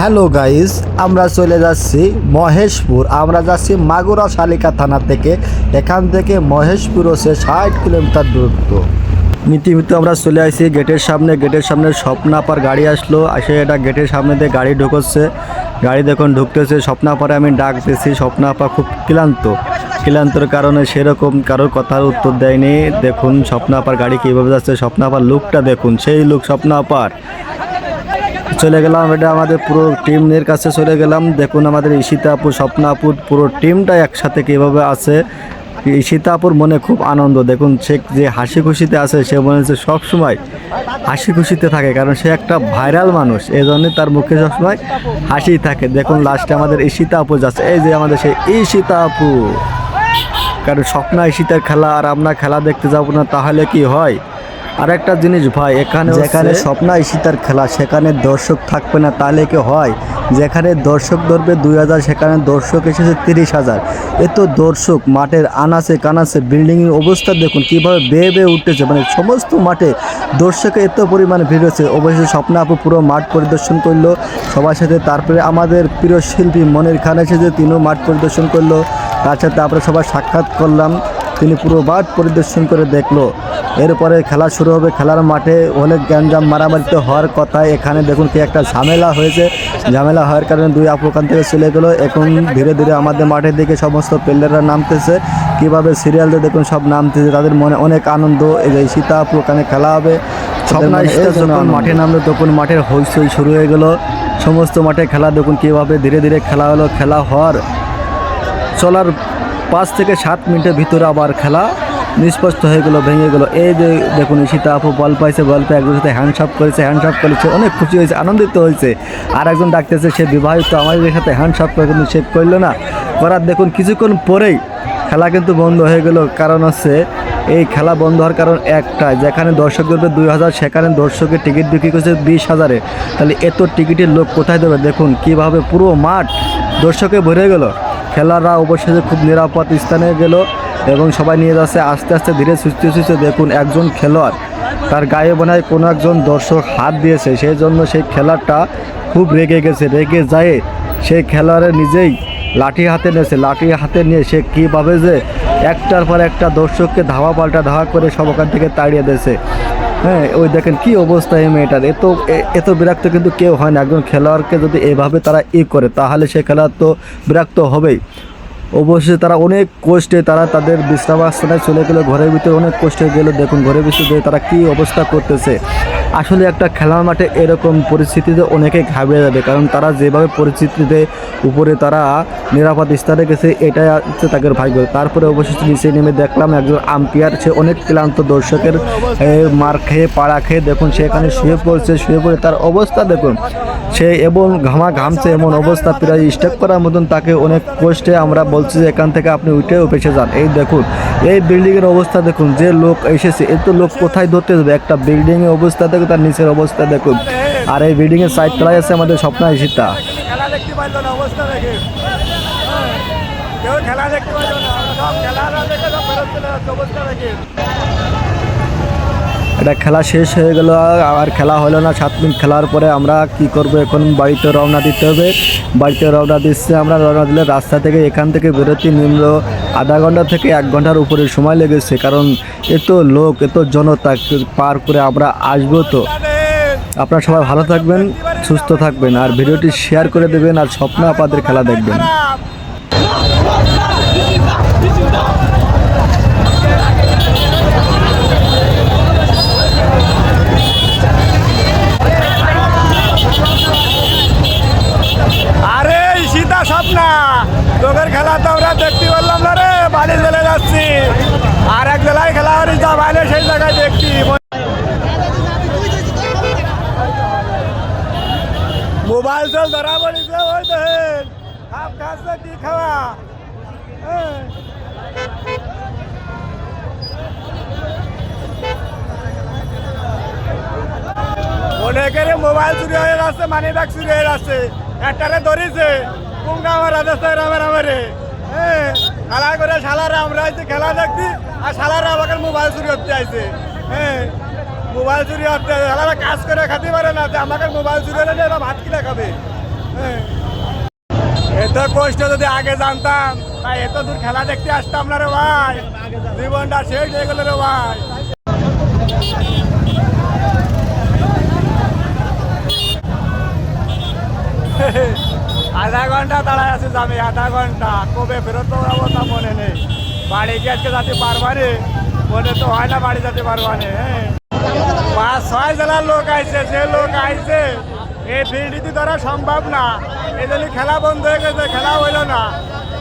Hello guys, আমরা চলে যাচ্ছি মহেশপুর। আমরা যাচ্ছি মাগুরা শালিকা থানা থেকে। এখান থেকে মহেশপুর হচ্ছে 60 কিলোমিটার দূরত্ব। নীতিমতো আমরা চলে আসছি গেটের সামনে স্বপ্নাপার গাড়ি আসলো, এসে এটা গেটের সামনে দিয়ে গাড়ি ঢুকছে। গাড়ি দেখুন ঢুকতেছে। স্বপ্নাপারে আমি ডাকতেছি, স্বপ্নাপা খুব ক্লান্তর কারণে সেরকম কারোর কথার উত্তর দেয়নি। দেখুন স্বপ্নাপার গাড়ি কীভাবে যাচ্ছে, স্বপ্নাপার লুকটা দেখুন, সেই লুক স্বপ্নাপার। চলে গেলাম, এটা আমাদের পুরো টিমের কাছে চলে গেলাম। দেখুন আমাদের ঈশিতা আপু, স্বপ্না আপুর পুরো টিমটা একসাথে কীভাবে আছে। ঈশিতা আপুর মনে খুব আনন্দ। দেখুন সে যে হাসি খুশিতে আছে, সে মনে হচ্ছে সবসময় হাসি খুশিতে থাকে, কারণ সে একটা ভাইরাল মানুষ, এই জন্যই তার মুখে সবসময় হাসি থাকে। দেখুন লাস্টে আমাদের ঈশিতা আপু যাচ্ছে, এই যে আমাদের সেই ঈশিতা আপু। কারণ স্বপ্না ঈশিতার খেলা আর আমরা খেলা দেখতে যাবো না তাহলে কি হয়? আর একটা জিনিস ভাই, যেখানে স্বপ্না ঈশিতার খেলা সেখানে দর্শক থাকবে না তাহলে কি হয়? যেখানে দর্শক ধরবে 2000 সেখানে দর্শক এসেছে 30,000। এত দর্শক মাঠের আনাচে কানাচে, বিল্ডিংয়ের অবস্থা দেখুন কীভাবে বেয়ে উঠতেছে, মানে সমস্ত মাঠে দর্শকের এত পরিমাণে ভিড় হচ্ছে। অবশ্যই স্বপ্না আপু পুরো মাঠ পরিদর্শন করলো সবার সাথে। তারপরে আমাদের প্রিয় শিল্পী মনির খান এসেছে, তিনিও মাঠ পরিদর্শন করলো। তার সাথে আমরা সবাই সাক্ষাৎ করলাম, তিনি পুরো মাঠ পরিদর্শন করে দেখলো। এরপরে খেলা শুরু হবে। খেলার মাঠে অনেক গ্যাঞ্জাম মারামারিতে হওয়ার কথা। এখানে দেখুন কি একটা ঝামেলা হয়েছে, ঝামেলা হওয়ার কারণে দুই আপু ওখান থেকে চলে গেলো। এখন ধীরে ধীরে আমাদের মাঠের দিকে সমস্ত প্লেয়াররা নামতেছে, কীভাবে সিরিয়াল দিয়ে দেখুন সব নামতেছে, তাদের মনে অনেক আনন্দ। এই যে সীতা আপু ওখানে খেলা হবে, স্বপ্না ঈশিতা যখন মাঠে নামলো তখন মাঠের হইচই শুরু হয়ে গেলো। সমস্ত মাঠে খেলা দেখুন কীভাবে ধীরে ধীরে খেলা হলো। খেলা হওয়ার চলার 5 থেকে 7 মিনিটের ভিতরে আবার খেলা নিষ্পষ্ট হয়ে গেলো, ভেঙে গেলো। এই যে দেখুন ঈশিতা আপু বল পাইছে, বল পেয়ে একজনের সাথে হ্যান্ডশপ করেছে, অনেক খুশি হয়েছে, আনন্দিত হয়েছে। আর একজন ডাকতেছে, সে বিবাহিত, আমাদের সাথে হ্যান্ডশপ করে কিন্তু সে করলো না। করার দেখুন কিছুক্ষণ পরেই খেলা কিন্তু বন্ধ হয়ে গেল। কারণ হচ্ছে এই খেলা বন্ধ হওয়ার কারণ একটা, যেখানে দর্শক ধরবে 2000 সেখানে দর্শকের টিকিট বিক্রি করছে 20,000-এ। তাহলে এত টিকিটের লোক কোথায় দেবে? দেখুন কীভাবে পুরো মাঠ দর্শকে ভরে গেল। খেলারা অবশ্যই খুব নিরাপদ স্থানে গেল এবং সবাই নিয়ে যাচ্ছে আস্তে আস্তে ধীরে সুস্থে। দেখুন একজন খেলোয়াড়, তার গায়ে মনে হয় কোনো একজন দর্শক হাত দিয়েছে, সেই জন্য সেই খেলাটা খুব রেগে গেছে। রেগে যায় সেই খেলোয়াড়ের নিজেই লাঠি হাতে নিয়েছে, লাঠি হাতে নিয়ে সে কীভাবে যে একটার পর একটা দর্শককে ধাওয়া পাল্টা ধাওয়া করে সব ওখান থেকে তাড়িয়ে দিয়েছে। হ্যাঁ, ওই দেখেন কি অবস্থা এই মেয়েটার। এত বিরক্ত কিন্তু কেউ হয় না। একজন খেলোয়াড়কে যদি এভাবে তারা করে, তাহলে সে খেলোয়াড় তো বিরক্ত হবেই। অবশ্যই তারা অনেক কষ্টে তাদের বিশ্রামাস্থানে চলে গেলো, ঘরের ভিতরে অনেক কষ্টে গেল। দেখুন ঘরের ভিতরে তারা কি অবস্থা করতেছে। আসলে একটা খেলার মাঠে এরকম পরিস্থিতিতে অনেকে ঘাবড়ে যাবে, কারণ তারা যেভাবে পরিস্থিতিতে উপরে তারা নিরাপদ স্থানে গেছে, এটাই হচ্ছে তাদের ভাগ্য। তারপরে অবশ্যই নিচে নেমে দেখলাম একজন আম্পায়ার, সে অনেক ক্লান্ত, দর্শকের মার খেয়ে পাড়া খেয়ে দেখুন সেখানে শুয়ে পড়ে তার অবস্থা দেখুন, সে এবং ঘামছে, এমন অবস্থা প্রায় স্টেপ করার মতন। তাকে অনেক কষ্টে আমরা বলছি যে এখান থেকে আপনি উঠেও পেছে যান। এই দেখুন এই বিল্ডিংয়ের অবস্থা দেখুন, যে লোক এসেছে এত লোক কোথায় ধরতে যাবে? একটা বিল্ডিংয়ের অবস্থা দেখুন, তার নিচের অবস্থা দেখুন। আর এই বিল্ডিংয়ের সাইড তলায় আছে আমাদের স্বপ্না ঈশিতা। খেলা দেখতে পারলো না, অবস্থা দেখে কেউ খেলা দেখতে পারলো না, সব খেলা দেখে সব ফেরত চলে যাচ্ছে, অবস্থা দেখে। এটা খেলা শেষ হয়ে গেল, আর খেলা হলো না। 7 মিনিট খেলার পরে আমরা কি করব? এখন বাড়িতে রওনা দিতে হবে। বাড়িতে রওনা দিচ্ছে, আমরা রওনা দিলে রাস্তা থেকে এখান থেকে বেরোতে নিম্ন আধা ঘন্টা থেকে 1 ঘন্টার উপরে সময় লেগেছে, কারণ এত লোক, এত জনতা পার করে আমরা আসবো। তো আপনারা সবাই ভালো থাকবেন, সুস্থ থাকবেন, আর ভিডিওটি শেয়ার করে দেবেন, আর স্বপ্ন আপাদের খেলা দেখবেন। আরে ঈশিতা, স্বপ্না, তোদের খেলা তো আমরা দেখতে পারলাম না রে, বাড়ি চলে যাচ্ছি। আর এক জেলায় খেলা হরি যা বাইরে সেই জায়গায় দেখছি। মোবাইল চল ধরা পড়েছে, ওই দেখেন খাপ খাচ্ছে কি খাওয়া। অনেকের মোবাইল চুরি হয়ে যাচ্ছে, মানি ব্যাগ চুরি হয়ে যাচ্ছে। একটারে ধরেছে কুঙ্গা আমার রাজস্থান আমারে খেলা করে শালারা, আমরা আইছি খেলা দেখছি, আর শালারা আমাকে মোবাইল চুরি হতে আইছে। মোবাইল চুরি হতে শালারা কাজ করে খাতে পারে না, আমাকে মোবাইল চুরি হলে এরা ভাত কিনে খাবে। এত কষ্ট যদি আগে জানতাম তাই এত দূর খেলা দেখতে আসতাম না রে ভাই, জীবনটা শেষ হয়ে গেল রে ভাই। আধা ঘন্টা দাঁড়ায় আছি আমি, আধা ঘন্টা, কবে ফেরত পাবো তা মনে নেই। বাড়ি গিয়ে আজকে যেতে পারবানে, মনে তো হয় না বাড়ি যেতে পারবানে। 5-6 জেলার লোক আইছে, যে লোক আইছে এই ফিল্ডটি ধরা সম্ভব না, এই জন্য খেলা বন্ধ হয়ে গেছে, খেলা হইলো না।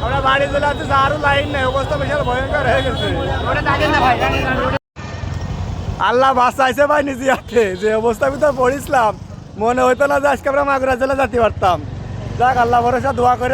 আমরা বাড়ি চলে আসছি, আরো লাইন নেই, অবস্থা বিশাল ভয়ঙ্কর হয়ে গেছে। আল্লাহ বাঁচাইছে ভাই নিজে হাতে, যে অবস্থার ভিতর পড়িছিলাম মনে হইতো না যে আজকে আমরা মাগুরা জেলা যেতে পারতাম। যাক, আল্লাহ ভরসা দোয়া করে